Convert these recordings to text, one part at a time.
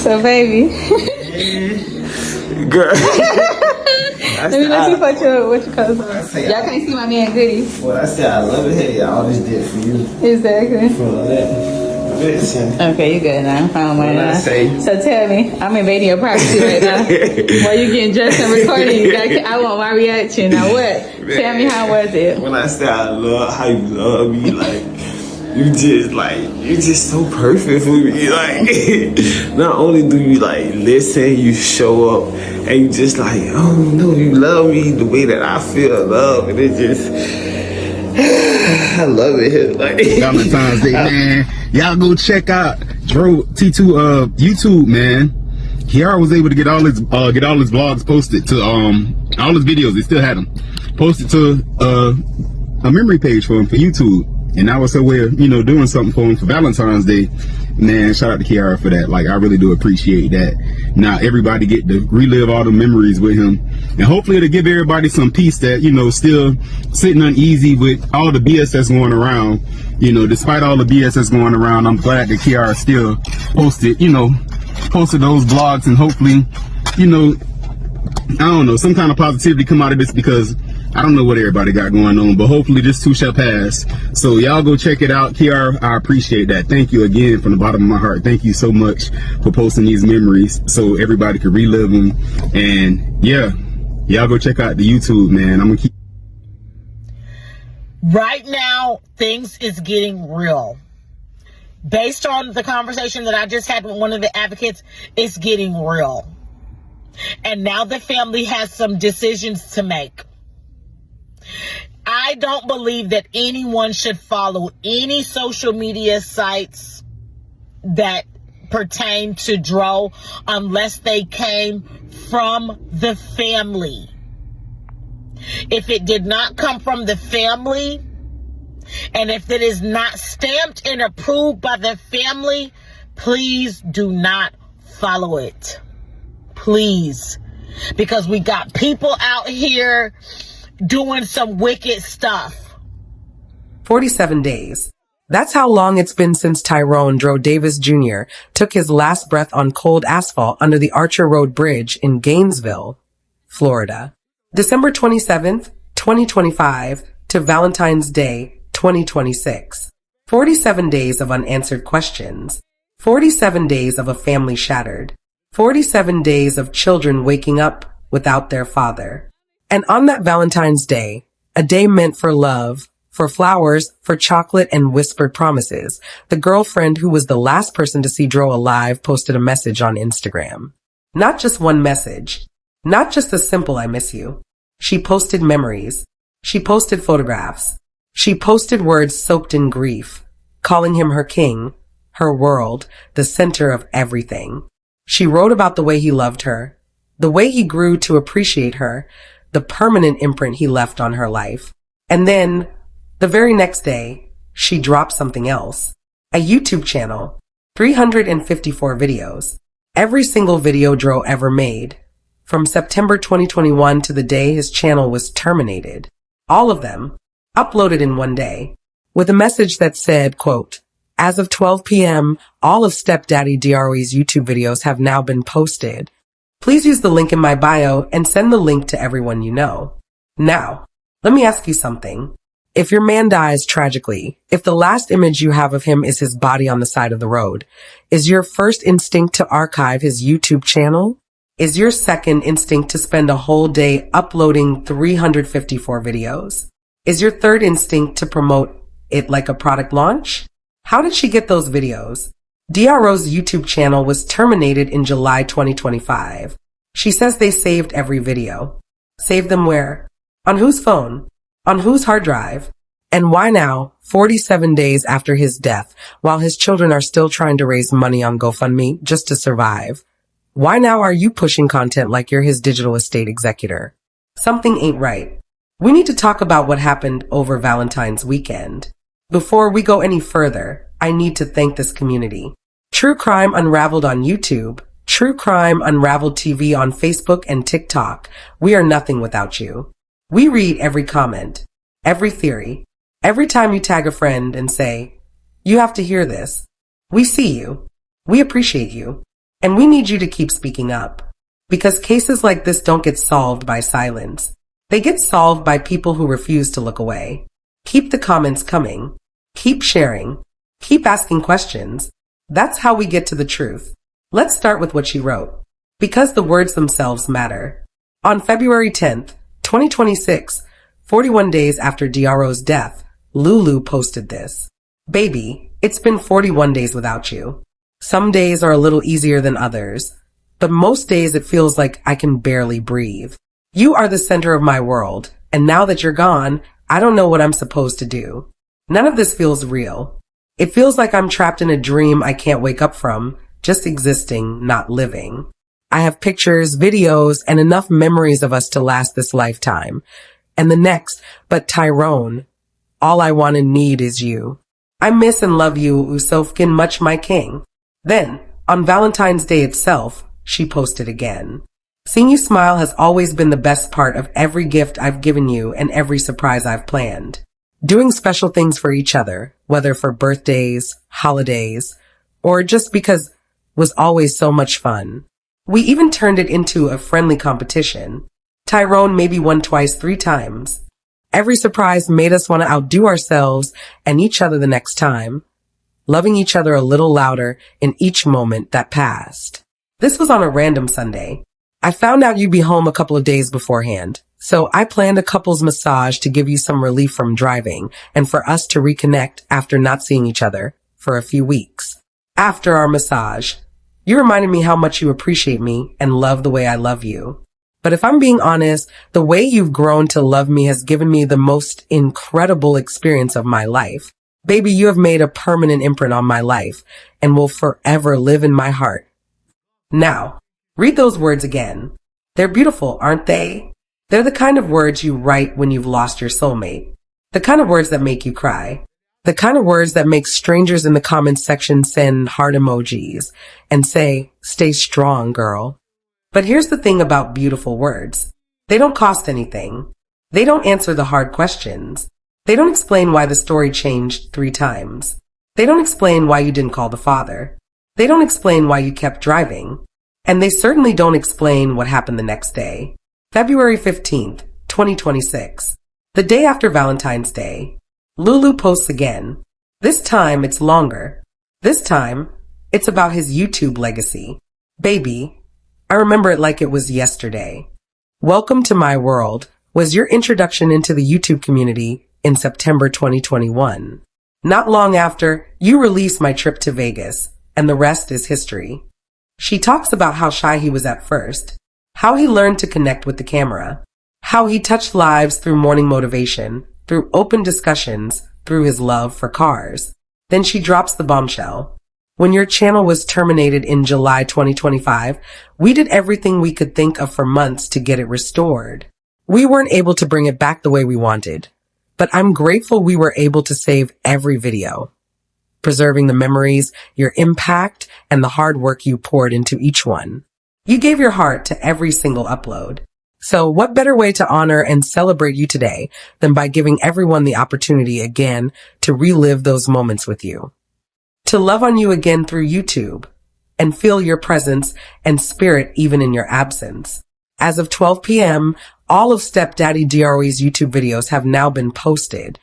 So, baby. Girl. Let me put what you call it. Y'all can't see my man Goody. Well, I said I love it. Hey, all this did for you. Exactly. For that. Listen. Okay, you good now. So tell me, I'm invading your privacy right now. While you getting dressed and recording, I want my reaction. Now what? Man, tell me, how was it? When I say I love how you love me, like you just so perfect for me. Like not only do you like listen, you show up, and you just like, oh no, you love me the way that I feel love, and it just I love it. Like Valentine's Day, man. Y'all go check out Dro T2 YouTube, man. Kiaara was able to get all his vlogs posted to all his videos. They still had them posted to a memory page for him for YouTube. And that was her way of, doing something for him for Valentine's Day. Man, shout out to Kiaara for that. Like, I really do appreciate that. Now, everybody get to relive all the memories with him. And hopefully it'll give everybody some peace that, still sitting uneasy with all the BS that's going around. Despite all the BS that's going around, I'm glad that Kiaara still posted those vlogs, and hopefully, I don't know, some kind of positivity come out of this, because I don't know what everybody got going on, but hopefully this too shall pass. So y'all go check it out. Kiaara, I appreciate that. Thank you again from the bottom of my heart. Thank you so much for posting these memories so everybody can relive them. And yeah, y'all go check out the YouTube, man. I'm gonna keep. Right now, things is getting real. Based on the conversation that I just had with one of the advocates, it's getting real. And now the family has some decisions to make. I don't believe that anyone should follow any social media sites that pertain to Dro unless they came from the family. If it did not come from the family, and if it is not stamped and approved by the family, please do not follow it. Please. Because we got people out here doing some wicked stuff. 47 days. That's how long it's been since Tyrone Dro Davis Jr. took his last breath on cold asphalt under the Archer Road Bridge in Gainesville, Florida. December 27th, 2025 to Valentine's Day, 2026. 47 days of unanswered questions. 47 days of a family shattered. 47 days of children waking up without their father. And on that Valentine's Day, a day meant for love, for flowers, for chocolate and whispered promises, the girlfriend who was the last person to see Dro alive posted a message on Instagram. Not just one message. Not just a simple I miss you. She posted memories. She posted photographs. She posted words soaked in grief, calling him her king, her world, the center of everything. She wrote about the way he loved her, the way he grew to appreciate her, the permanent imprint he left on her life. And then, the very next day, she dropped something else. A YouTube channel, 354 videos. Every single video Dro ever made. From September 2021 to the day his channel was terminated. All of them, uploaded in one day. With a message that said, quote, as of 12 p.m., all of Stepdaddy Dro's YouTube videos have now been posted. Please use the link in my bio and send the link to everyone you know. Now, let me ask you something. If your man dies tragically, if the last image you have of him is his body on the side of the road, is your first instinct to archive his YouTube channel? Is your second instinct to spend a whole day uploading 354 videos? Is your third instinct to promote it like a product launch? How did she get those videos? Dro's YouTube channel was terminated in July 2025. She says they saved every video. Saved them where? On whose phone? On whose hard drive? And why now, 47 days after his death, while his children are still trying to raise money on GoFundMe just to survive? Why now are you pushing content like you're his digital estate executor? Something ain't right. We need to talk about what happened over Valentine's weekend. Before we go any further, I need to thank this community. True Crime Unravelled on YouTube, True Crime Unravelled TV on Facebook and TikTok. We are nothing without you. We read every comment, every theory, every time you tag a friend and say, you have to hear this. We see you. We appreciate you. And we need you to keep speaking up. Because cases like this don't get solved by silence. They get solved by people who refuse to look away. Keep the comments coming. Keep sharing. Keep asking questions. That's how we get to the truth. Let's start with what she wrote. Because the words themselves matter. On February 10th, 2026, 41 days after Dro's death, Lulu posted this. Baby, it's been 41 days without you. Some days are a little easier than others, but most days it feels like I can barely breathe. You are the center of my world, and now that you're gone, I don't know what I'm supposed to do. None of this feels real. It feels like I'm trapped in a dream I can't wake up from, just existing, not living. I have pictures, videos, and enough memories of us to last this lifetime. And the next, but Tyrone, all I want and need is you. I miss and love you, Usofkin, much my king. Then, on Valentine's Day itself, she posted again. Seeing you smile has always been the best part of every gift I've given you and every surprise I've planned. Doing special things for each other, whether for birthdays, holidays, or just because was always so much fun. We even turned it into a friendly competition. Tyrone maybe won twice, 3 times. Every surprise made us want to outdo ourselves and each other the next time, loving each other a little louder in each moment that passed. This was on a random Sunday. I found out you'd be home a couple of days beforehand, so I planned a couple's massage to give you some relief from driving and for us to reconnect after not seeing each other for a few weeks. After our massage, you reminded me how much you appreciate me and love the way I love you. But if I'm being honest, the way you've grown to love me has given me the most incredible experience of my life. Baby, you have made a permanent imprint on my life and will forever live in my heart. Now, read those words again. They're beautiful, aren't they? They're the kind of words you write when you've lost your soulmate. The kind of words that make you cry. The kind of words that make strangers in the comments section send heart emojis and say, stay strong, girl. But here's the thing about beautiful words. They don't cost anything. They don't answer the hard questions. They don't explain why the story changed 3 times. They don't explain why you didn't call the father. They don't explain why you kept driving. And they certainly don't explain what happened the next day. February 15th, 2026. The day after Valentine's Day. Lulu posts again. This time it's longer. This time it's about his YouTube legacy. Baby, I remember it like it was yesterday. Welcome to my world was your introduction into the YouTube community in September 2021. Not long after, you released my trip to Vegas, and the rest is history. She talks about how shy he was at first, how he learned to connect with the camera, how he touched lives through morning motivation, through open discussions, through his love for cars. Then she drops the bombshell. When your channel was terminated in July 2025, we did everything we could think of for months to get it restored. We weren't able to bring it back the way we wanted, but I'm grateful we were able to save every video, preserving the memories, your impact, and the hard work you poured into each one. You gave your heart to every single upload. So what better way to honor and celebrate you today than by giving everyone the opportunity again to relive those moments with you? To love on you again through YouTube and feel your presence and spirit even in your absence. As of 12 p.m., all of Stepdaddy Dro's YouTube videos have now been posted.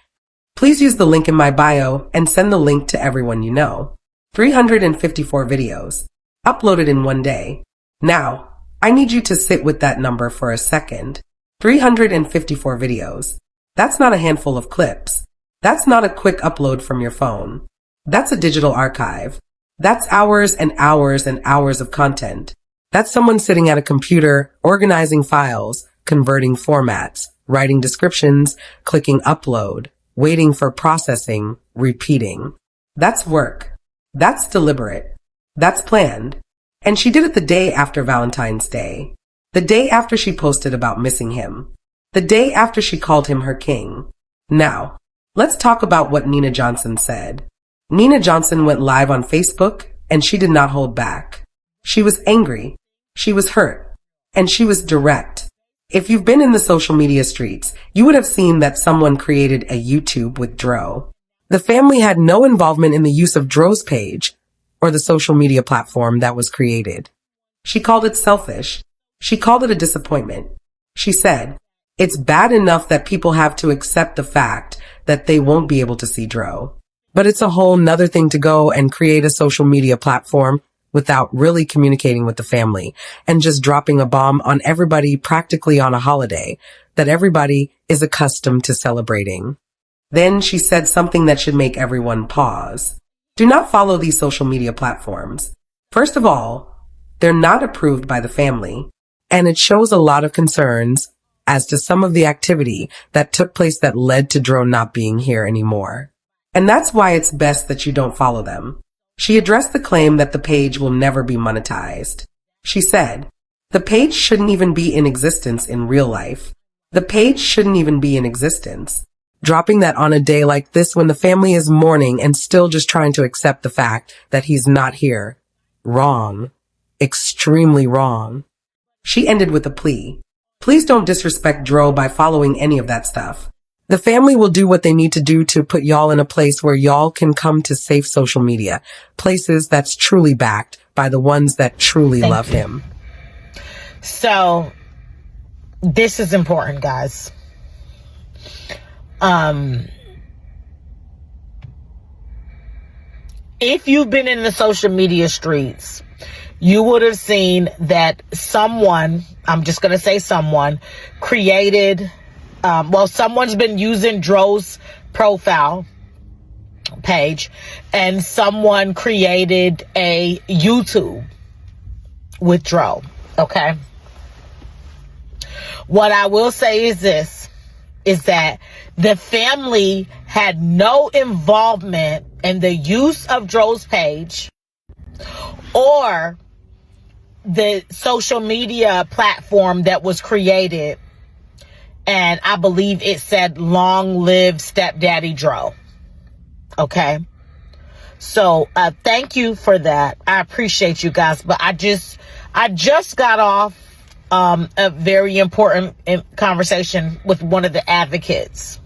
Please use the link in my bio and send the link to everyone you know. 354 videos, uploaded in one day. Now, I need you to sit with that number for a second. 354 videos. That's not a handful of clips. That's not a quick upload from your phone. That's a digital archive. That's hours and hours and hours of content. That's someone sitting at a computer, organizing files, converting formats, writing descriptions, clicking upload, waiting for processing, repeating. That's work. That's deliberate. That's planned. And she did it the day after Valentine's Day. The day after she posted about missing him. The day after she called him her king. Now, let's talk about what Nina Johnson said. Nina Johnson went live on Facebook, and she did not hold back. She was angry. She was hurt. And she was direct. If you've been in the social media streets, you would have seen that someone created a YouTube with Dro. The family had no involvement in the use of Dro's page, or the social media platform that was created. She called it selfish. She called it a disappointment. She said, "It's bad enough that people have to accept the fact that they won't be able to see Dro. But it's a whole nother thing to go and create a social media platform without really communicating with the family and just dropping a bomb on everybody practically on a holiday that everybody is accustomed to celebrating." Then she said something that should make everyone pause. Do not follow these social media platforms. First of all, they're not approved by the family, and it shows a lot of concerns as to some of the activity that took place that led to Dro not being here anymore. And that's why it's best that you don't follow them. She addressed the claim that the page will never be monetized. She said, "The page shouldn't even be in existence in real life. The page shouldn't even be in existence." Dropping that on a day like this when the family is mourning and still just trying to accept the fact that he's not here. Wrong. Extremely wrong. She ended with a plea. Please don't disrespect Dro by following any of that stuff. The family will do what they need to do to put y'all in a place where y'all can come to safe social media, places that's truly backed by the ones that truly love him. So, this is important, guys. If you've been in the social media streets, you would have seen that someone, I'm just going to say someone, created, someone's been using Dro's profile page, and someone created a YouTube with Dro, okay? What I will say is this, is that the family had no involvement in the use of Dro's page or the social media platform that was created. And I believe it said, "Long live stepdaddy Dro." Okay. So, thank you for that. I appreciate you guys. But I just got off a very important conversation with one of the advocates.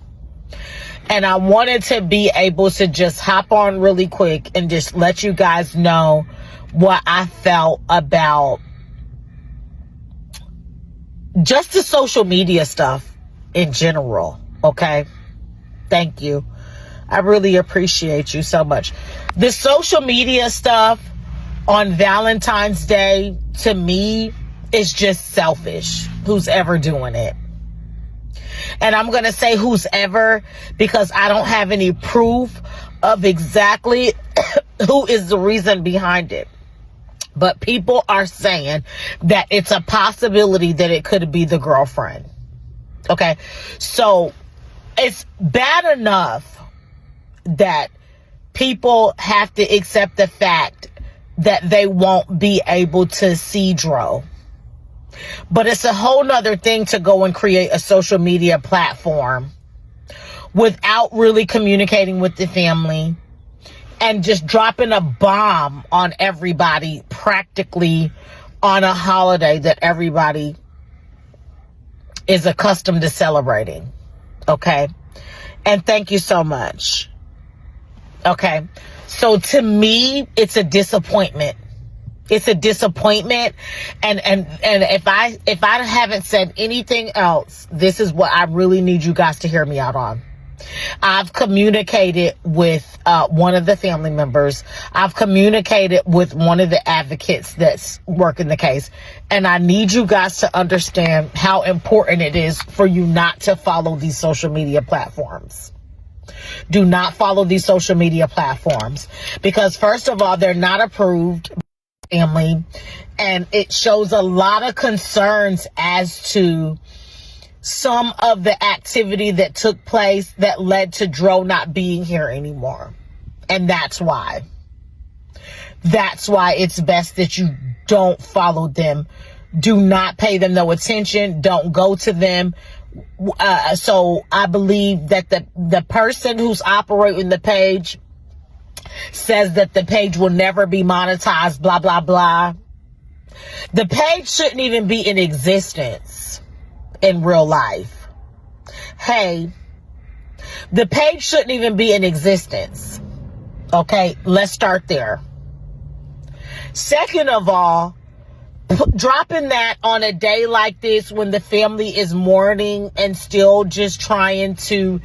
And I wanted to be able to just hop on really quick and just let you guys know what I felt about just the social media stuff in general. Okay. Thank you. I really appreciate you so much. The social media stuff on Valentine's Day, to me, is just selfish. Who's ever doing it? And I'm going to say who's ever because I don't have any proof of exactly who is the reason behind it. But people are saying that it's a possibility that it could be the girlfriend. Okay. So it's bad enough that people have to accept the fact that they won't be able to see Dro. But it's a whole nother thing to go and create a social media platform without really communicating with the family and just dropping a bomb on everybody practically on a holiday that everybody is accustomed to celebrating. Okay. And thank you so much. Okay. So to me, it's a disappointment. It's a disappointment. And if I haven't said anything else, this is what I really need you guys to hear me out on. I've communicated with one of the family members. I've communicated with one of the advocates that's working the case. And I need you guys to understand how important it is for you not to follow these social media platforms. Do not follow these social media platforms because, first of all, they're not approved by the family, and it shows a lot of concerns as to some of the activity that took place that led to Dro not being here anymore. And that's why it's best that you don't follow them. Do not pay them no attention. Don't go to them. So I believe that the person who's operating the page says that the page will never be monetized, blah, blah, blah. The page shouldn't even be in existence in real life. Hey, the page shouldn't even be in existence. Okay, let's start there. Second of all, dropping that on a day like this when the family is mourning and still just trying to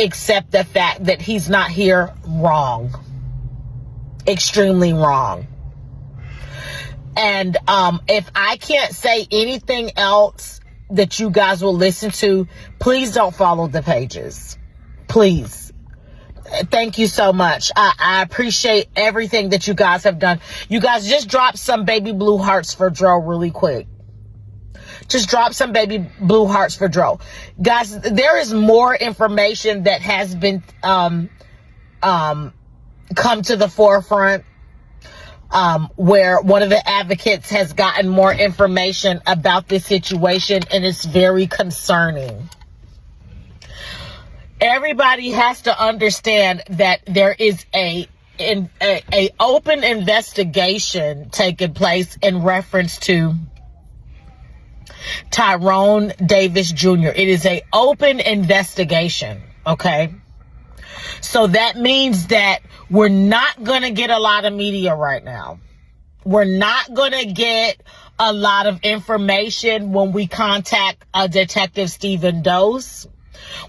accept the fact that he's not here, wrong. Extremely wrong. And if I can't say anything else that you guys will listen to, please don't follow the pages. Please. Thank you so much. I appreciate everything that you guys have done. You guys just drop some baby blue hearts for Dro really quick. Just drop some baby blue hearts for Dro. Guys, there is more information that has been come to the forefront, where one of the advocates has gotten more information about this situation, and it's very concerning. Everybody has to understand that there is a open investigation taking place in reference to Tyrone Davis Jr. It is an open investigation, okay? So that means that we're not going to get a lot of media right now. We're not going to get a lot of information when we contact Detective Stephen Dose.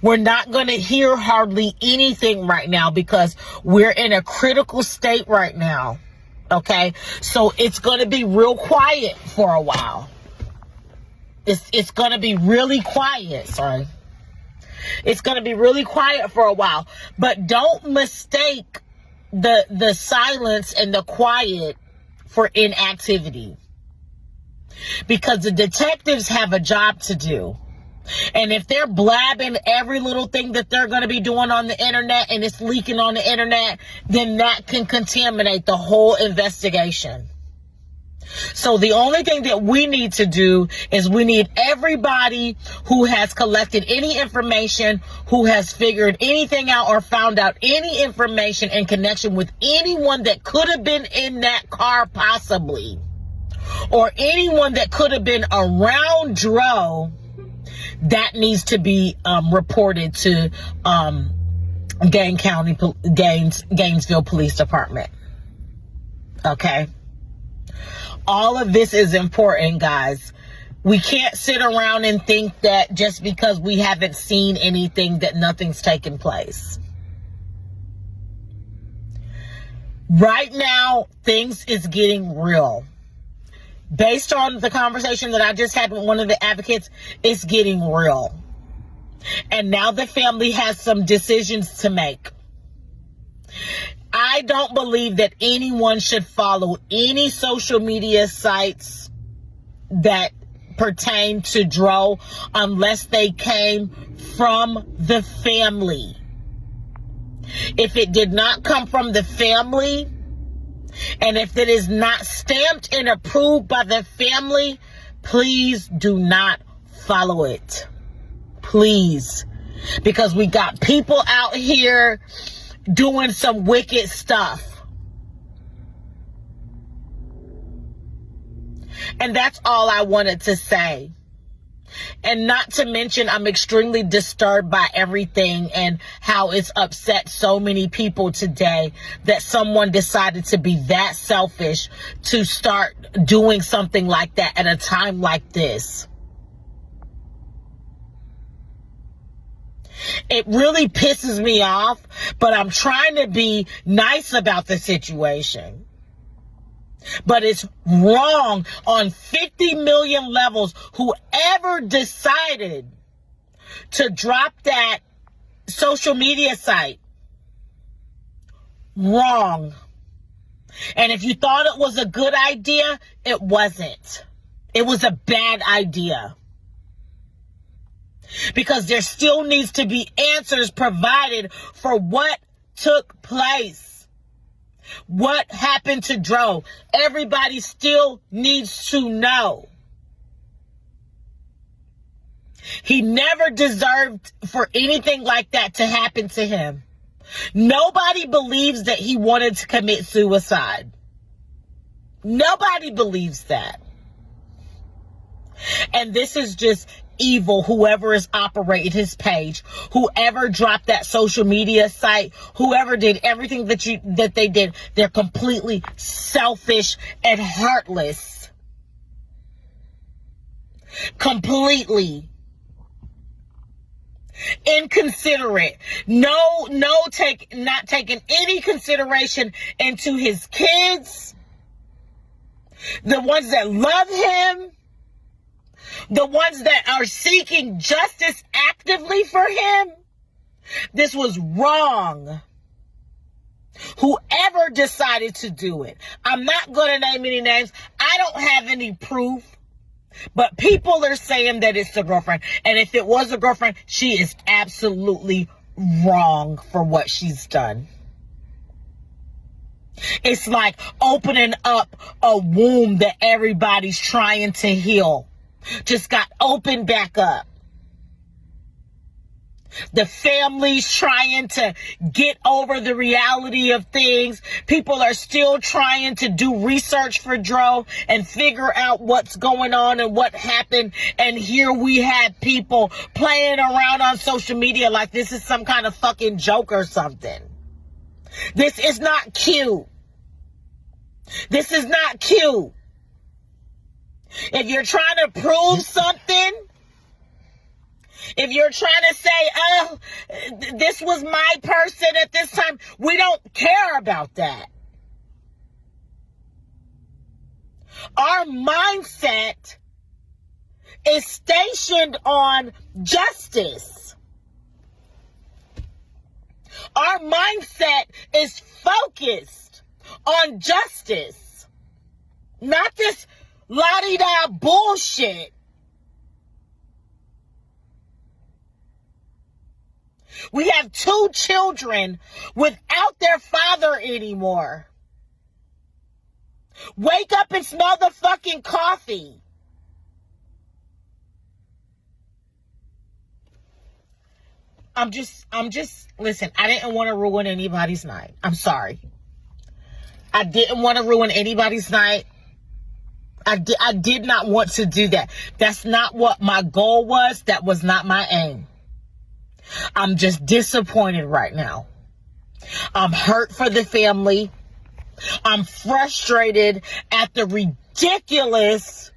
We're not going to hear hardly anything right now because we're in a critical state right now. Okay? So it's going to be real quiet for a while. It's going to be really quiet. Sorry. It's going to be really quiet for a while. But don't mistake the silence and the quiet for inactivity. Because the detectives have a job to do. And if they're blabbing every little thing that they're going to be doing on the internet and it's leaking on the internet, then that can contaminate the whole investigation. So the only thing that we need to do is we need everybody who has collected any information, who has figured anything out or found out any information in connection with anyone that could have been in that car possibly, or anyone that could have been around Dro, that needs to be reported to Gainesville Police Department. Okay? All of this is important, guys. We can't sit around and think that just because we haven't seen anything that nothing's taken place. Right now, things is getting real. Based on the conversation that I just had with one of the advocates, it's getting real. And now the family has some decisions to make. I don't believe that anyone should follow any social media sites that pertain to Dro unless they came from the family. If it did not come from the family, and if it is not stamped and approved by the family, please do not follow it. Please. Because we got people out here doing some wicked stuff. And that's all I wanted to say. And not to mention, I'm extremely disturbed by everything and how it's upset so many people today that someone decided to be that selfish to start doing something like that at a time like this. It really pisses me off, but I'm trying to be nice about the situation. But it's wrong on 50 million levels. Whoever decided to drop that social media site, wrong. And if you thought it was a good idea, it wasn't. It was a bad idea. Because there still needs to be answers provided for what took place. What happened to Dro? Everybody still needs to know. He never deserved for anything like that to happen to him. Nobody believes that he wanted to commit suicide. Nobody believes that. And this is just evil, whoever is operating his page, whoever dropped that social media site, whoever did everything that they did, they're completely selfish and heartless. Completely inconsiderate. Not taking any consideration into his kids, the ones that love him, the ones that are seeking justice actively for him. This was wrong. Whoever decided to do it. I'm not going to name any names. I don't have any proof. But people are saying that it's the girlfriend. And if it was a girlfriend, she is absolutely wrong for what she's done. It's like opening up a wound that everybody's trying to heal. Just got opened back up. The family's trying to get over the reality of things. People are still trying to do research for Dro and figure out what's going on and what happened. And here we have people playing around on social media like this is some kind of fucking joke or something. This is not cute. This is not cute. If you're trying to prove something, if you're trying to say, oh, this was my person at this time, we don't care about that. Our mindset is stationed on justice. Our mindset is focused on justice, not this la-di-da bullshit. We have 2 children without their father anymore. Wake up and smell the fucking coffee. I'm just, listen, I didn't want to ruin anybody's night. I'm sorry. I didn't want to ruin anybody's night. I did not want to do that. That's not what my goal was. That was not my aim. I'm just disappointed right now. I'm hurt for the family. I'm frustrated at the ridiculous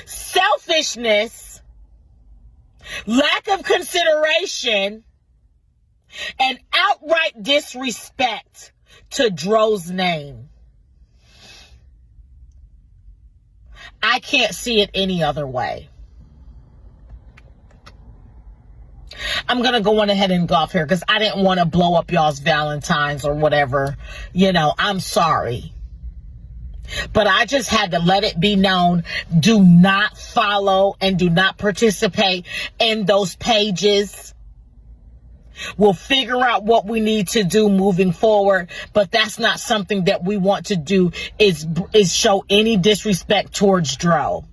selfishness, lack of consideration, and outright disrespect to Dro's name. I can't see it any other way. I'm going to go on ahead and go off here because I didn't want to blow up y'all's Valentines or whatever. You know, I'm sorry. But I just had to let it be known. Do not follow and do not participate in those pages. We'll figure out what we need to do moving forward. But that's not something that we want to do is show any disrespect towards Dro.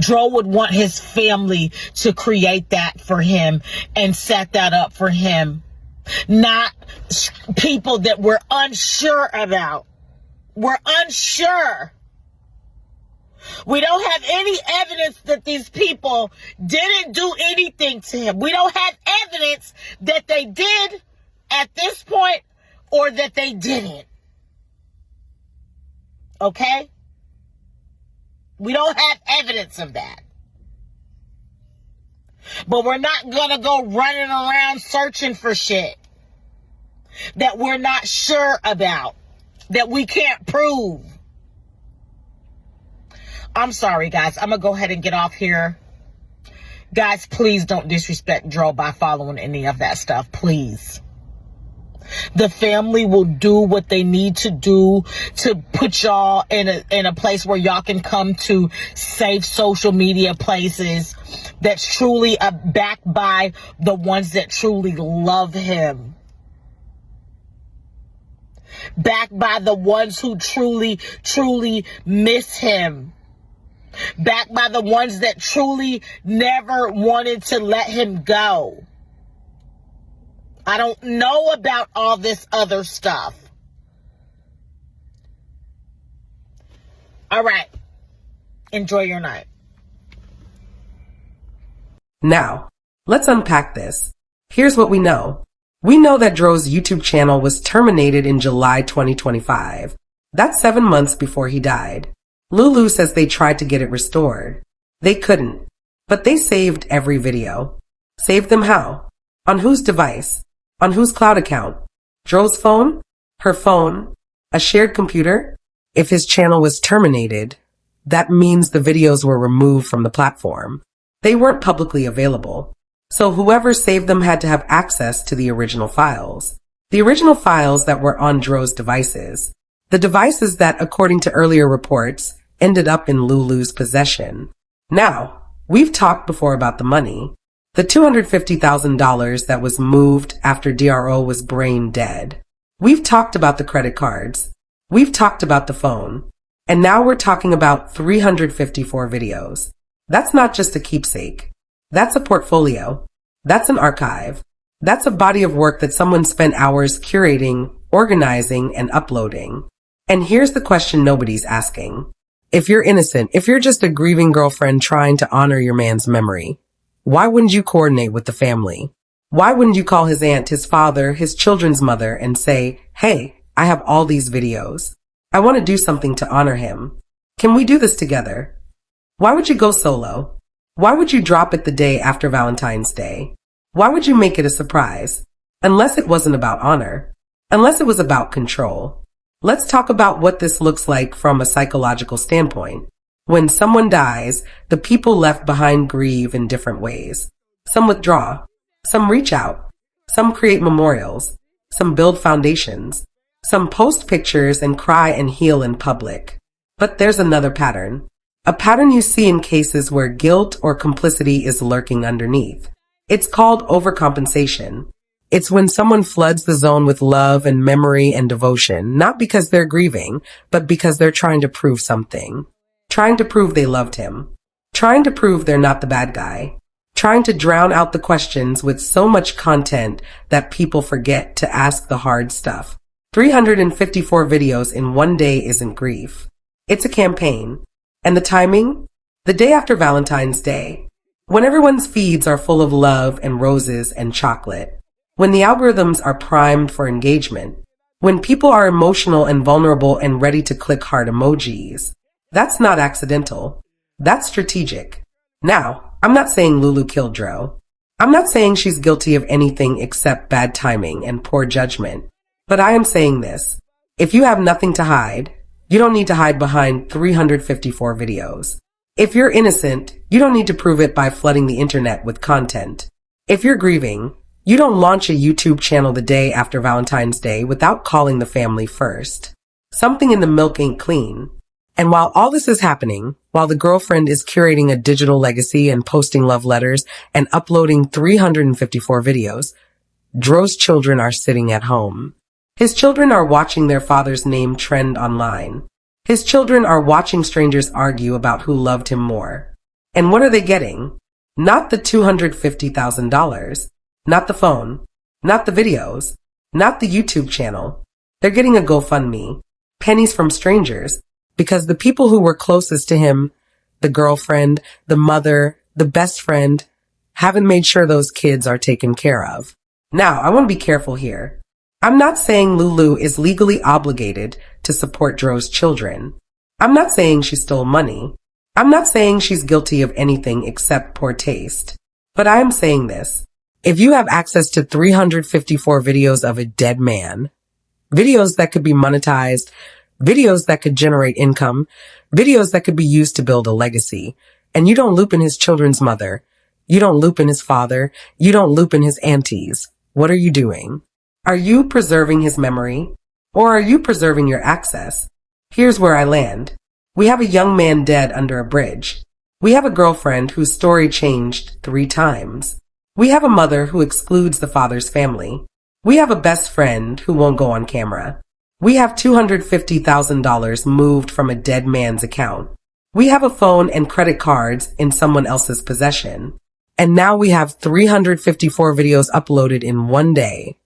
Dro would want his family to create that for him and set that up for him. Not people that we're unsure about. We're unsure. We don't have any evidence that these people didn't do anything to him. We don't have evidence that they did at this point or that they didn't. Okay? We don't have evidence of that. But we're not going to go running around searching for shit that we're not sure about, that we can't prove. I'm sorry, guys. I'm going to go ahead and get off here. Guys, please don't disrespect Dro by following any of that stuff. Please. The family will do what they need to do to put y'all in a place where y'all can come to safe social media places that's truly backed by the ones that truly love him. Backed by the ones who truly, truly miss him. Backed by the ones that truly never wanted to let him go. I don't know about all this other stuff. All right. Enjoy your night. Now, let's unpack this. Here's what we know. We know that Dro's YouTube channel was terminated in July 2025. That's 7 months before he died. Lulu says they tried to get it restored. They couldn't. But they saved every video. Saved them how? On whose device? On whose cloud account? Dro's phone? Her phone? A shared computer? If his channel was terminated, that means the videos were removed from the platform. They weren't publicly available. So whoever saved them had to have access to the original files. The original files that were on Dro's devices. The devices that, according to earlier reports, ended up in Lulu's possession. Now, we've talked before about the money. The $250,000 that was moved after Dro was brain dead. We've talked about the credit cards. We've talked about the phone. And now we're talking about 354 videos. That's not just a keepsake. That's a portfolio. That's an archive. That's a body of work that someone spent hours curating, organizing, and uploading. And here's the question nobody's asking. If you're innocent, if you're just a grieving girlfriend trying to honor your man's memory, why wouldn't you coordinate with the family? Why wouldn't you call his aunt, his father, his children's mother, and say, hey, I have all these videos. I want to do something to honor him. Can we do this together? Why would you go solo? Why would you drop it the day after Valentine's Day? Why would you make it a surprise? Unless it wasn't about honor. Unless it was about control. Let's talk about what this looks like from a psychological standpoint. When someone dies, the people left behind grieve in different ways. Some withdraw. Some reach out. Some create memorials. Some build foundations. Some post pictures and cry and heal in public. But there's another pattern. A pattern you see in cases where guilt or complicity is lurking underneath. It's called overcompensation. It's when someone floods the zone with love and memory and devotion, not because they're grieving, but because they're trying to prove something. Trying to prove they loved him. Trying to prove they're not the bad guy. Trying to drown out the questions with so much content that people forget to ask the hard stuff. 354 videos in one day isn't grief. It's a campaign. And the timing? The day after Valentine's Day. When everyone's feeds are full of love and roses and chocolate. When the algorithms are primed for engagement. When people are emotional and vulnerable and ready to click heart emojis. That's not accidental. That's strategic. Now, I'm not saying Lulu killed Dro. I'm not saying she's guilty of anything except bad timing and poor judgment. But I am saying this. If you have nothing to hide, you don't need to hide behind 354 videos. If you're innocent, you don't need to prove it by flooding the internet with content. If you're grieving, you don't launch a YouTube channel the day after Valentine's Day without calling the family first. Something in the milk ain't clean. And while all this is happening, while the girlfriend is curating a digital legacy and posting love letters and uploading 354 videos, Dro's children are sitting at home. His children are watching their father's name trend online. His children are watching strangers argue about who loved him more. And what are they getting? Not the $250,000. Not the phone. Not the videos. Not the YouTube channel. They're getting a GoFundMe. Pennies from strangers. Because the people who were closest to him, the girlfriend, the mother, the best friend, haven't made sure those kids are taken care of. Now, I want to be careful here. I'm not saying Lulu is legally obligated to support Dro's children. I'm not saying she stole money. I'm not saying she's guilty of anything except poor taste. But I am saying this. If you have access to 354 videos of a dead man, videos that could be monetized, videos that could generate income, videos that could be used to build a legacy, and you don't loop in his children's mother, you don't loop in his father, you don't loop in his aunties, what are you doing? Are you preserving his memory? Or are you preserving your access? Here's where I land. We have a young man dead under a bridge. We have a girlfriend whose story changed 3 times. We have a mother who excludes the father's family. We have a best friend who won't go on camera. We have $250,000 moved from a dead man's account. We have a phone and credit cards in someone else's possession. And now we have 354 videos uploaded in one day.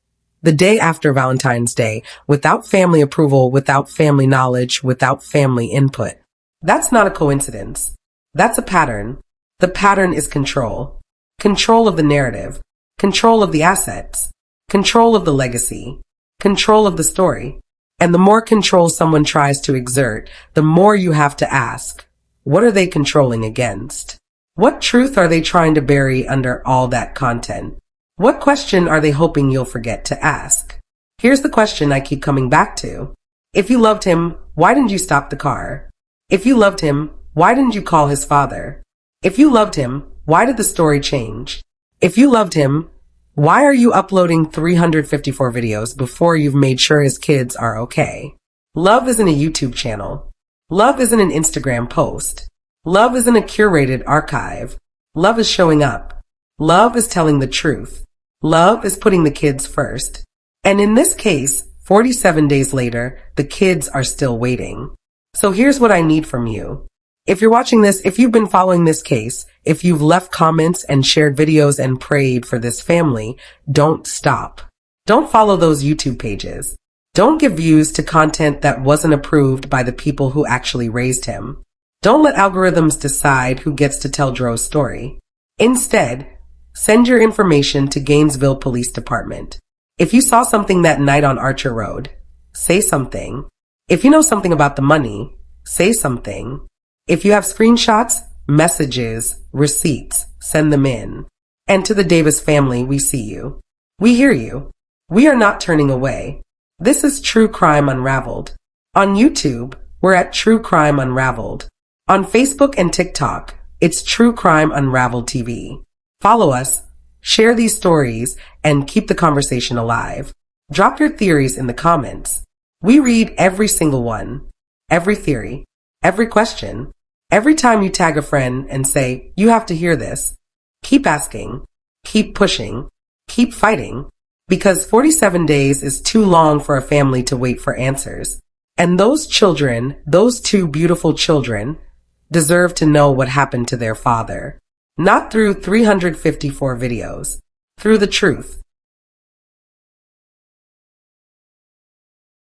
The day after Valentine's Day, without family approval, without family knowledge, without family input. That's not a coincidence. That's a pattern. The pattern is control. Control of the narrative. Control of the assets. Control of the legacy. Control of the story. And the more control someone tries to exert, the more you have to ask, what are they controlling against? What truth are they trying to bury under all that content? What question are they hoping you'll forget to ask? Here's the question I keep coming back to. If you loved him, why didn't you stop the car? If you loved him, why didn't you call his father? If you loved him, why did the story change? If you loved him, why are you uploading 354 videos before you've made sure his kids are okay? Love isn't a YouTube channel. Love isn't an Instagram post. Love isn't a curated archive. Love is showing up. Love is telling the truth. Love is putting the kids first. And in this case, 47 days later, the kids are still waiting. So here's what I need from you. If you're watching this, if you've been following this case, if you've left comments and shared videos and prayed for this family, don't stop. Don't follow those YouTube pages. Don't give views to content that wasn't approved by the people who actually raised him. Don't let algorithms decide who gets to tell Dro's story. Instead, send your information to Gainesville Police Department. If you saw something that night on Archer Road, say something. If you know something about the money, say something. If you have screenshots, messages, receipts, send them in. And to the Davis family, we see you. We hear you. We are not turning away. This is True Crime Unraveled. On YouTube, we're at True Crime Unraveled. On Facebook and TikTok, it's True Crime Unraveled TV. Follow us, share these stories, and keep the conversation alive. Drop your theories in the comments. We read every single one, every theory, every question. Every time you tag a friend and say, you have to hear this, keep asking, keep pushing, keep fighting, because 47 days is too long for a family to wait for answers. And those children, those two beautiful children, deserve to know what happened to their father. Not through 354 videos, through the truth.